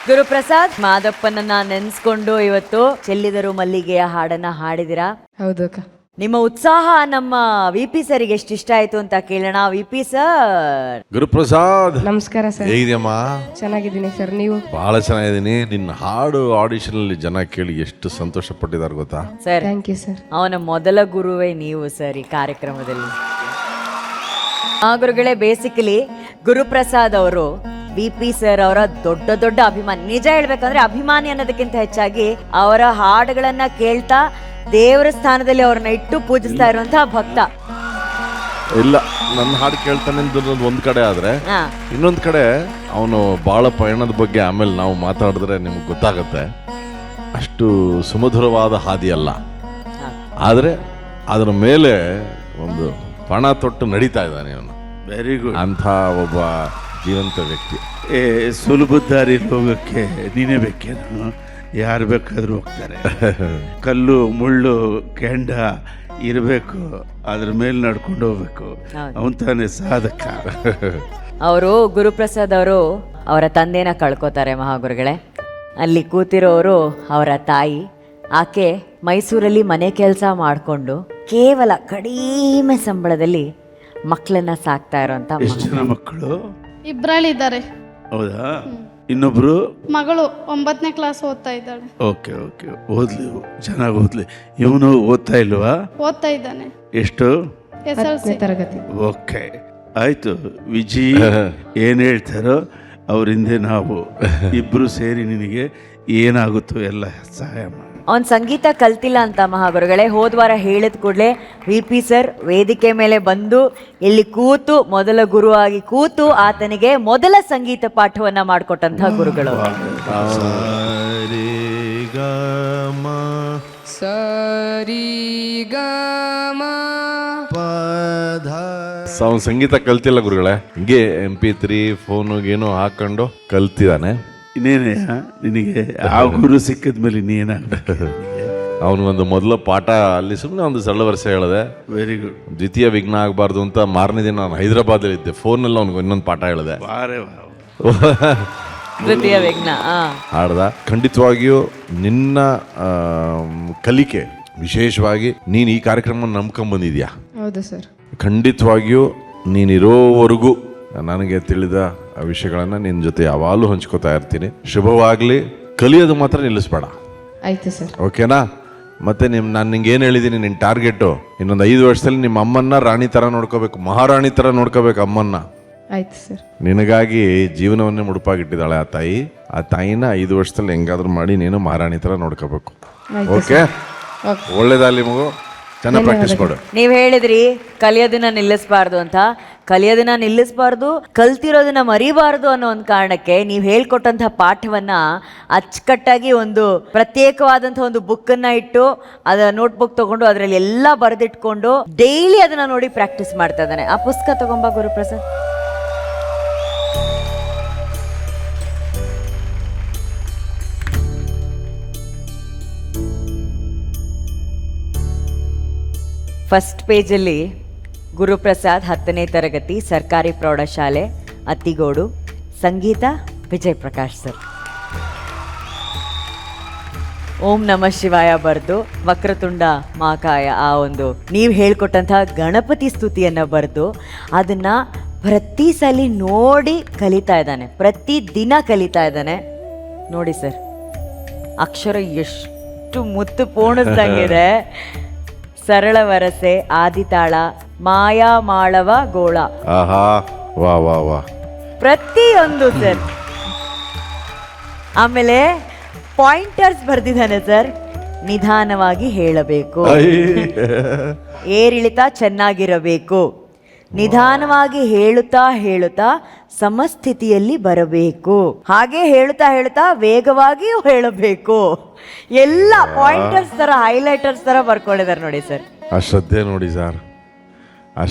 ಗುರುಪ್ರಸಾದ್, ಮಾದಪ್ಪನನ್ನ ನೆನ್ಸ್ಕೊಂಡು ಇವತ್ತು ಚೆಲ್ಲಿದರು ಮಲ್ಲಿಗೆಯ ಹಾಡನ್ನ ಹಾಡಿದಿರಾ. ಹೌದು ಅಕ್ಕ. ನಿಮ್ಮ ಉತ್ಸಾಹ ನಮ್ಮ ವಿಪಿ ಸರಿಗೆ ಎಷ್ಟು ಇಷ್ಟ ಆಯ್ತು ಅಂತ ಕೇಳೋಣ. VP sir. ಗುರುಪ್ರಸಾದ್, ನಮಸ್ಕಾರ ಸರ್. ಹೇಗಿದ್ಯಮ್ಮ? ಚೆನ್ನಾಗಿದ್ದೀನಿ ಸರ್, ನೀವು? ಬಹಳ ಚೆನ್ನಾಗಿದ್ದೀನಿ. ನಿನ್ನ ಹಾಡು ಆಡಿಷನ್ ಅಲ್ಲಿ ಜನ ಕೇಳಿ ಎಷ್ಟು ಸಂತೋಷ ಪಟ್ಟಿದ್ದಾರೆ ಗೊತ್ತಾ ಸರ್? Thank you sir. ಅವನ ಮೊದಲ ಗುರುವೇ ನೀವು ಸರ್ ಈ ಕಾರ್ಯಕ್ರಮದಲ್ಲಿ. ಆ ಗುರುಗಳೇ, ಬೇಸಿಕಲಿ ಗುರುಪ್ರಸಾದ್ ಅವರು ವಿಪಿ ಸರ್ ಅವರ ದೊಡ್ಡ ದೊಡ್ಡ ಅಭಿಮಾನಿ. ನಿಜ ಹೇಳ್ಬೇಕಂದ್ರೆ ಅಭಿಮಾನಿ ಅನ್ನೋದಕ್ಕಿಂತ ಹೆಚ್ಚಾಗಿ ಅವರ ಹಾಡುಗಳನ್ನ ಕೇಳ್ತಾ ದೇವರ ಸ್ಥಾನದಲ್ಲಿ ಅವ್ರನ್ನ ಇಟ್ಟು ಪೂಜಿಸ್ತಾ ಇರುವಂತಹ ಭಕ್ತ. ಇಲ್ಲ, ನನ್ನ ಹಾಡು ಕೇಳ್ತಾನೆ ಒಂದ್ ಕಡೆ ಆದ್ರೆ ಹಾ, ಇನ್ನೊಂದ್ ಕಡೆ ಅವನು ಬಹಳ ಪಯಣದ ಬಗ್ಗೆ ಆಮೇಲೆ ನಾವು ಮಾತಾಡಿದ್ರೆ ನಿಮ್ಗೆ ಗೊತ್ತಾಗತ್ತೆ. ಅಷ್ಟು ಸುಮಧುರವಾದ ಹಾದಿ ಅಲ್ಲ, ಹಾ. ಆದ್ರೆ ಅದರ ಮೇಲೆ ಒಂದು ಪಣ ತೊಟ್ಟು ನಡೀತಾ ಇದ್ದಾನೆ ಅವನು. Very good. ಅಂಥ ಒಬ್ಬ ಜೀವಂತ ವ್ಯಕ್ತಿ. ಸುಲಭದ ದಾರಿಲಿ ಹೋಗೋಕ್ಕೆ ನೀನೇ ಬೇಕೇನು? ಯಾರು ಬೇಕಾದ್ರೂ ಹೋಗ್ತಾರೆ. ಕಲ್ಲು ಮುಳ್ಳು ಕೆಂಡ ಇರಬೇಕು, ಅದ್ರ ಮೇಲೆ ನಡ್ಕೊಂಡು ಹೋಗ್ಬೇಕು. ಅವನ್ ತಾನೇ ಸಾಧಕ. ಅವರು ಗುರುಪ್ರಸಾದ್ ಅವರು ಅವರ ತಂದೆನ ಕಳ್ಕೊತಾರೆ ಮಹಾಗುರುಗಳೇ. ಅಲ್ಲಿ ಕೂತಿರೋರು ಅವರ ತಾಯಿ. ಆಕೆ ಮೈಸೂರಲ್ಲಿ ಮನೆ ಕೆಲಸ ಮಾಡಿಕೊಂಡು ಕೇವಲ ಕಡಿಮೆ ಸಂಬಳದಲ್ಲಿ ಮಕ್ಕಳನ್ನ ಸಾಕ್ತಾ ಇರೋಂಥ ಎಷ್ಟು ಜನ ಮಕ್ಕಳು? ಇಬ್ಬರಲ್ಲಿದ್ದಾರೆ. ಹೌದಾ? ಇನ್ನೊಬ್ರು ಮಗಳು 9ನೇ ಕ್ಲಾಸ್ ಓದ್ತಾ ಇದ್ದಾಳೆ. ಓಕೆ ಓಕೆ, ಓದ್ಲಿ, ಚೆನ್ನಾಗಿ ಓದ್ಲಿ. ಇವನು ಓದ್ತಾ ಇಲ್ವಾ? ಓದ್ತಾ ಇದ್ದಾನೆ. ಎಷ್ಟು? SLC. 10ನೇ ತರಗತಿ. ಓಕೆ, ಆಯ್ತು. ವಿಜಿ ಏನ್ ಹೇಳ್ತಾರೋ ಅವ್ರ ಹಿಂದೆ ನಾವು ಇಬ್ರು ಸೇರಿ ನಿನಗೆ ಏನಾಗುತ್ತೋ ಎಲ್ಲ ಸಹಾಯ ಮಾಡಿ. ಅವನ್ ಸಂಗೀತ ಕಲ್ತಿಲ್ಲ ಅಂತ ಮಹಾಗುರುಗಳೇ. ಹೋದ್ವಾರ ಹೇಳಿದ ಕೂಡಲೇ ವಿಪಿ ಸರ್ ವೇದಿಕೆ ಮೇಲೆ ಬಂದು ಇಲ್ಲಿ ಕೂತು ಮೊದಲ ಗುರುವಾಗಿ ಕೂತು ಆತನಿಗೆ ಮೊದಲ ಸಂಗೀತ ಪಾಠವನ್ನ ಮಾಡಿಕೊಟ್ಟಂತಹ ಗುರುಗಳು. ಅವನು ಸಂಗೀತ ಕಲ್ತಿಲ್ಲ ಗುರುಗಳೇ. ಹಿಂಗೆ MP3 ಫೋನುಗೇನೋ ಹಾಕೊಂಡು ಕಲ್ತಿದ್ದಾನೆ. ಇನ್ನೇನೆ ನಿನಗೆ ಆ ಗುರು ಸಿಕ್ಕಿದ್ಮೇಲೆ ಇನ್ನೇನಾಗಬೇಕು? ಅವನು ಒಂದು ಮೊದಲ ಪಾಠ ಅಲ್ಲಿ ಸುಮ್ಮನೆ ಒಂದು ಸರಳ ವರ್ಷ ಹೇಳಿದೆ. Very good. ದ್ವಿತೀಯ ವಿಘ್ನ ಆಗಬಾರ್ದು ಅಂತ ಮಾರನೇ ದಿನ ನಾನು ಹೈದರಾಬಾದಲ್ಲಿ ಇದ್ದೆ. ಫೋನಲ್ಲಿ ಅವ್ನಿಗೆ ಇನ್ನೊಂದು ಪಾಠ ಹೇಳಿದೆ. ತೃತೀಯ ವಿಘ್ನ ಹಾಡ್ದ. ಖಂಡಿತವಾಗಿಯೂ ನಿನ್ನ ಕಲಿಕೆ, ವಿಶೇಷವಾಗಿ ನೀನು ಈ ಕಾರ್ಯಕ್ರಮ ನಂಬ್ಕೊಂಬಂದಿದ್ಯಾ. ಹೌದು ಸರ್. ಖಂಡಿತವಾಗಿಯೂ ನೀನಿರೋವರೆಗೂ ನನಗೆ ತಿಳಿದ ವಿಷಯಗಳನ್ನು ನಿನ್ನ ಜೊತೆ ಯಾವಾಗಲೂ ಹಂಚ್ಕೋತಾ ಇರ್ತೀನಿ. ಶುಭವಾಗಲಿ. ಕಲಿಯೋದು ಮಾತ್ರ ನಿಲ್ಲಿಸ್ಬೇಡ, ಆಯ್ತು ಸರ್. ಓಕೆನಾ? ಮತ್ತೆ ನಾನು ನಿಂಗೆ ಏನು ಹೇಳಿದ್ದೀನಿ, ನಿನ್ನ ಟಾರ್ಗೆಟು ಇನ್ನೊಂದು 5 ವರ್ಷದಲ್ಲಿ ನಿಮ್ಮ ಅಮ್ಮನ್ನ ರಾಣಿ ಥರ ನೋಡ್ಕೋಬೇಕು, ಮಹಾರಾಣಿ ಥರ ನೋಡ್ಕೋಬೇಕು ಅಮ್ಮನ್ನ. ಆಯ್ತು ಸರ್. ನಿನಗಾಗಿ ಜೀವನವನ್ನೇ ಮುಡುಪಾಗಿಟ್ಟಿದ್ದಾಳೆ ಆ ತಾಯಿ. ಆ ತಾಯಿನ 5 ವರ್ಷದಲ್ಲಿ ಹೆಂಗಾದ್ರೂ ಮಾಡಿ ನೀನು ಮಹಾರಾಣಿ ಥರ ನೋಡ್ಕೋಬೇಕು. ಓಕೆ, ಒಳ್ಳೇದಾಗಲಿ ಮಗು. ಚೆನ್ನಾಗಿ ಪ್ರಾಕ್ಟೀಸ್ ಮಾಡು. ನೀವ್ ಹೇಳಿದ್ರಿ ಕಲಿಯೋದನ್ನ ನಿಲ್ಲಿಸಬಾರ್ದು ಅಂತ. ಕಲಿಯೋದನ್ನ ನಿಲ್ಲಿಸಬಾರ್ದು, ಕಲ್ತಿರೋದನ್ನ ಮರಿಬಾರ್ದು ಅನ್ನೋ ಒಂದು ಕಾರಣಕ್ಕೆ ನೀವು ಹೇಳ್ಕೊಟ್ಟಂತಹ ಪಾಠವನ್ನ ಅಚ್ಚುಕಟ್ಟಾಗಿ ಒಂದು ಪ್ರತ್ಯೇಕವಾದಂತಹ ಒಂದು ಬುಕ್ಕನ್ನ ಇಟ್ಟು ಅದ ನೋಟ್ಬುಕ್ ತಗೊಂಡು ಅದರಲ್ಲಿ ಎಲ್ಲ ಬರೆದಿಟ್ಕೊಂಡು ಡೈಲಿ ಅದನ್ನ ನೋಡಿ ಪ್ರಾಕ್ಟೀಸ್ ಮಾಡ್ತಾ ಇದ್ದಾನೆ. ಆ ಪುಸ್ತಕ ತಗೊಂಬ ಗುರುಪ್ರಸಾದ್. ಫಸ್ಟ್ ಪೇಜಲ್ಲಿ ಗುರುಪ್ರಸಾದ್ 10ನೇ ತರಗತಿ ಸರ್ಕಾರಿ ಪ್ರೌಢಶಾಲೆ ಅತ್ತಿಗೋಡು, ಸಂಗೀತ ವಿಜಯ್ ಪ್ರಕಾಶ್ ಸರ್. ಓಂ ನಮಃ ಶಿವಾಯ ಬರೆದು, ವಕ್ರತುಂಡ ಮಾಕಾಯ ಆ ಒಂದು ನೀವು ಹೇಳ್ಕೊಟ್ಟಂತಹ ಗಣಪತಿ ಸ್ತುತಿಯನ್ನು ಬರೆದು ಅದನ್ನು ಪ್ರತಿ ಸಲ ನೋಡಿ ಕಲಿತಾ ಇದ್ದಾನೆ. ಪ್ರತಿ ದಿನ ಕಲಿತಾ ಇದ್ದಾನೆ. ನೋಡಿ ಸರ್, ಅಕ್ಷರ ಎಷ್ಟು ಮುತ್ತು ಪೋಣಿಸ್ದಂಗಿದೆ. ಸರಳ ವರಸೆ, ಆದಿತಾಳ, ಮಾಯಾ ಮಾಳವ ಗೋಳ, ಆಹಾ, ವಾ ವಾ ವಾ, ಪ್ರತಿಯೊಂದು ಸರ್. ಆಮೇಲೆ ಪಾಯಿಂಟರ್ಸ್ ಬರ್ದಿದ್ದಾನೆ ಸರ್. ನಿಧಾನವಾಗಿ ಹೇಳಬೇಕು, ಏರಿಳಿತ ಚೆನ್ನಾಗಿರಬೇಕು, ನಿಧಾನವಾಗಿ ಹೇಳುತ್ತಾ ಹೇಳುತ್ತಾ ಸಮಸ್ಥಿತಿಯಲ್ಲಿ ಬರಬೇಕು, ಹಾಗೆ ಹೇಳುತ್ತಾ ಹೇಳುತ್ತಾ ವೇಗವಾಗಿಯೂ ಹೇಳಬೇಕು. ಎಲ್ಲ ಪಾಯಿಂಟರ್ಸ್ ತರ, ಹೈಲೈಟರ್ಸ್ ತರ ಬರ್ಕೊಂಡಿದ್ದಾರೆ ನೋಡಿ ಸರ್. ಆ ಶ್ರದ್ಧೆ ನೋಡಿ ಸರ್, ಆ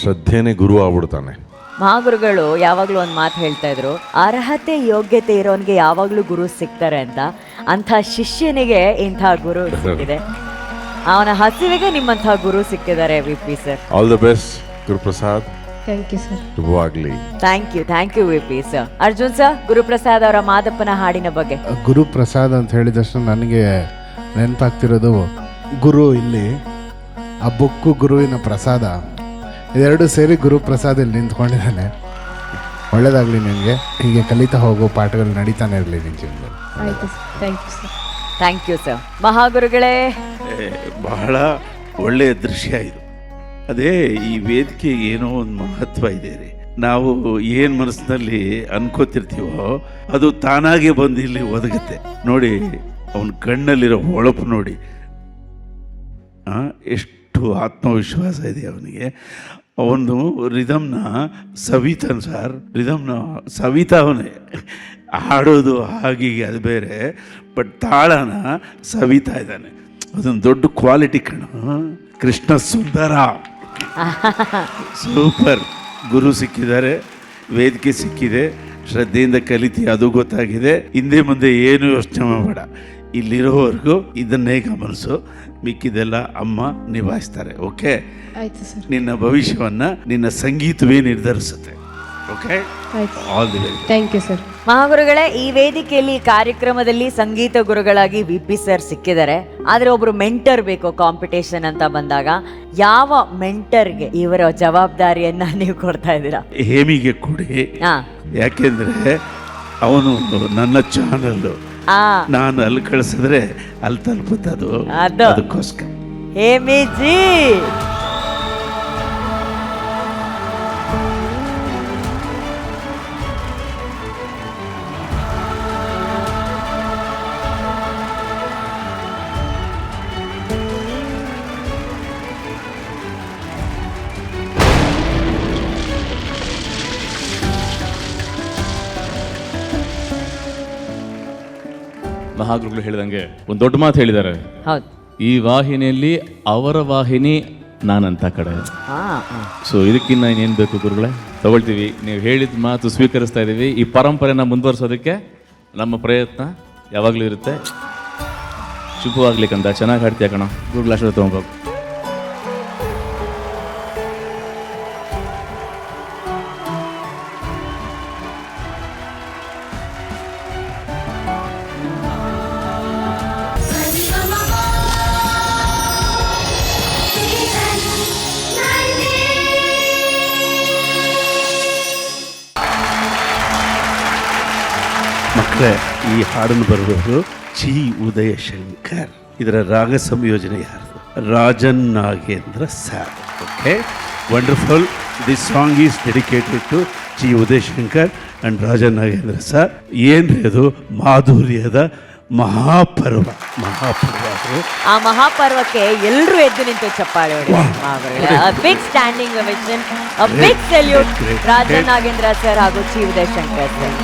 ಶ್ರದ್ಧೆನೇ ಗುರು ಆಗ್ಬಿಡ್ತಾನೆ. ಮಹಾಗುರುಗಳು ಯಾವಾಗಲೂ ಒಂದು ಮಾತು ಹೇಳ್ತಾ ಇದ್ರು, ಅರ್ಹತೆ ಯೋಗ್ಯತೆ ಇರೋನ್ಗೆ ಯಾವಾಗಲೂ ಗುರು ಸಿಗ್ತಾರೆ ಅಂತ. ಅಂಥ ಶಿಷ್ಯನಿಗೆ ಇಂಥ ಗುರು ಸಿಕ್ಕಿದೆ. ಅವನ ಹಸಿವಿಗೆ ನಿಮ್ಮಂತಹ ಗುರು ಸಿಕ್ಕಿದ್ದಾರೆ VP sir. All the best Guruprasad. Thank you sir. ಶುಭವಾಗ್ಲಿ. Thank you V P sir. Arjun sir, Guruprasad ಅವರ ಮಾದಪ್ಪನ ಹಾಡಿನ ಬಗ್ಗೆ. ಗುರುಪ್ರಸಾದ್ ಅಂತ ಹೇಳಿದ ತಕ್ಷಣ ನನಗೆ ನೆನಪಾಗ್ತಿರೋದು ಗುರು ಇಲ್ಲಿ, ಆ ಬುಕ್ಕು ಗುರುವಿನ ಪ್ರಸಾದ, ಇದೆರಡು ಸೇರಿ ಗುರುಪ್ರಸಾದ್ ಇಲ್ಲಿ ನಿಂತ್ಕೊಂಡಿದ್ದಾನೆ. ಒಳ್ಳೇದಾಗಲಿ ನಿನಗೆ, ಹೀಗೆ ಕಲಿತಾ ಹೋಗೋ ಪಾಠಗಳು ನಡೀತಾನೆ ಇರಲಿ ನಿನ್ನ ಜೀವನದಲ್ಲಿ. ಆಯಿತು sir. Thank you sir. Thank you sir. ಮಹಾಗುರುಗಳೇ, ಬಹಳ ಒಳ್ಳೆಯ ದೃಶ್ಯ ಇದು. ಅದೇ ಈ ವೇದಿಕೆಗೆ ಏನೋ ಒಂದು ಮಹತ್ವ ಇದೆ ರೀ. ನಾವು ಏನು ಮನಸ್ಸಿನಲ್ಲಿ ಅನ್ಕೋತಿರ್ತೀವೋ ಅದು ತಾನಾಗೆ ಬಂದು ಇಲ್ಲಿ ಒದಗುತ್ತೆ ನೋಡಿ. ಅವನ ಕಣ್ಣಲ್ಲಿರೋ ಹೊಳಪು ನೋಡಿ, ಎಷ್ಟು ಆತ್ಮವಿಶ್ವಾಸ ಇದೆ ಅವನಿಗೆ. ಅವನು ರಿದಮ್ನ ಸವಿತಾನ್ ಸರ್, ರಿದಮ್ನ ಸವಿತಾ ಅವನೇ. ಹಾಡೋದು ಹಾಗೀಗೆ ಅದು ಬೇರೆ, ಬಟ್ ತಾಳನ ಸವಿತಾ ಇದ್ದಾನೆ. ಅದೊಂದು ದೊಡ್ಡ ಕ್ವಾಲಿಟಿ ಕಣ. ಕೃಷ್ಣ ಸುಂದರ, ಸೂಪರ್. ಗುರು ಸಿಕ್ಕಿದ್ದಾರೆ, ವೇದಿಕೆ ಸಿಕ್ಕಿದೆ, ಶ್ರದ್ಧೆಯಿಂದ ಕಲಿತಿ, ಅದು ಗೊತ್ತಾಗಿದೆ. ಹಿಂದೆ ಮುಂದೆ ಏನು ಯೋಚನೆ ಮಾಡಬೇಡ, ಇಲ್ಲಿರೋವರೆಗೂ ಇದನ್ನೇ ಗಮನಿಸು, ಮಿಕ್ಕಿದೆಲ್ಲ ಅಮ್ಮ ನಿಭಾಯಿಸ್ತಾರೆ. ಓಕೆ? ಆಯಿತು ಸರ್. ನಿನ್ನ ಭವಿಷ್ಯವನ್ನು ನಿನ್ನ ಸಂಗೀತವೇ ನಿರ್ಧರಿಸುತ್ತೆ. ಓಕೆ? ಆಯಿತು. All the very. Thank you sir. ಮಹಾಗುರುಗಳೇ, ಈ ವೇದಿಕೆಯಲ್ಲಿ ಕಾರ್ಯಕ್ರಮದಲ್ಲಿ ಸಂಗೀತ ಗುರುಗಳಾಗಿ ವಿ ಪಿ ಸರ್ ಸಿಕ್ಕಿದ್ದಾರೆ. ಆದರೆ ಒಬ್ರು ಮೆಂಟರ್ ಬೇಕು ಕಾಂಪಿಟೇಷನ್ ಅಂತ ಬಂದಾಗ. ಯಾವ ಮೆಂಟರ್ಗೆ ಇವರ ಜವಾಬ್ದಾರಿಯನ್ನ ನೀವು ಕೊಡ್ತಾ ಇದ್ದೀರಾ? ಹೇಮಿಗೆ ಕೊಡಿ. ಹಾ, ಯಾಕೆಂದ್ರೆ ಅವನು ನನ್ನ ಚಾನಲ್ಲು, ಆ ನಾನು ಅಲ್ಲಿ ಕಳಿಸಿದ್ರೆ ಅಲ್ಲಿ ತಲುಪುತ್ತದು, ಅದು. ಅದಕ್ಕೋಸ್ಕರ. ಹೇಮಿಜಿ, ಮಹಾಗುರುಗಳು ಹೇಳಿದಂಗೆ ಒಂದು ದೊಡ್ಡ ಮಾತು ಹೇಳಿದ್ದಾರೆ. ಹೌದು. ಈ ವಾಹಿನಿಯಲ್ಲಿ ಅವರ ವಾಹಿನಿ ನಾನಂತ ಕಡೆ. ಸೊ ಇದಕ್ಕಿನ್ನ ಇನ್ನೇನು ಬೇಕು ಗುರುಗಳೇ? ತಗೊಳ್ತೀವಿ. ನೀವು ಹೇಳಿದ ಮಾತು ಸ್ವೀಕರಿಸ್ತಾ ಇದ್ದೀವಿ. ಈ ಪರಂಪರೆನ ಮುಂದುವರಿಸೋದಕ್ಕೆ ನಮ್ಮ ಪ್ರಯತ್ನ ಯಾವಾಗಲೂ ಇರುತ್ತೆ. ಶುಭವಾಗ್ಲಿಕ್ಕಂತ ಚೆನ್ನಾಗಿ ಹಾಡ್ತೀಯ ಕಣ. ಗುರುಗಳ ಆಶೀರ್ವಾದ ತಗೊಬೇಕು. ಮಕ್ಕಳೇ, ಈ ಹಾಡನ್ನು ಬರೆದವರು ಚಿ ಉದಯ ಶಂಕರ್. ಇದರ ರಾಗ ಸಂಯೋಜನೆ ಯಾರ್ದು? Rajan Nagendra sir. Okay, wonderful. This song is dedicated to Chi Udaya Shankar and Rajan Nagendra sir. ಏನ್ರಿ ಅದು ಮಾಧುರ್ಯದ ಮಹಾಪರ್ವ. ಆ ಮಹಾಪರ್ವಕ್ಕೆ ಎಲ್ಲರೂ ಎದ್ದು ನಿಂತು ಚಪ್ಪಾಳೆ ಹೊಡಿ. Big standing ovation, big salute Rajan Nagendra sir ಹಾಗೂ ಚಿ ಉದಯ ಶಂಕರ್ ಸರ್.